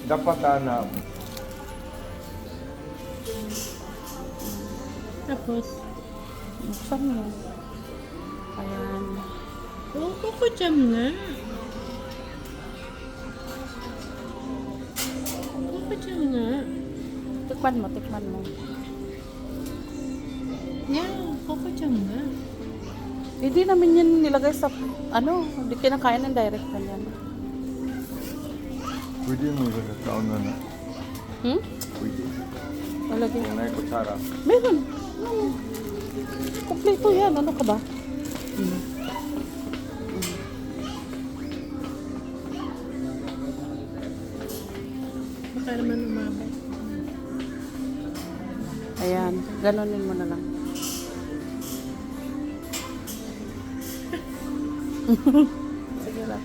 Dapat na Tapos, Buksan mo. Ayan. oh, Coco Jam nga. Coco Jam nga. Tikman mo, tikman mo. Yeah, Coco Jam nga. Hindi namin yan nilagay sa, hindi kinakain ng direct na yan. pwede mo sa taon na. Hmm? Pwede. Lalagay. Kung na kutsara. Meron. Kompleto yan. Ano ka ba? Baka naman umabot. Ayan. Ganonin mo na lang. Sige lang.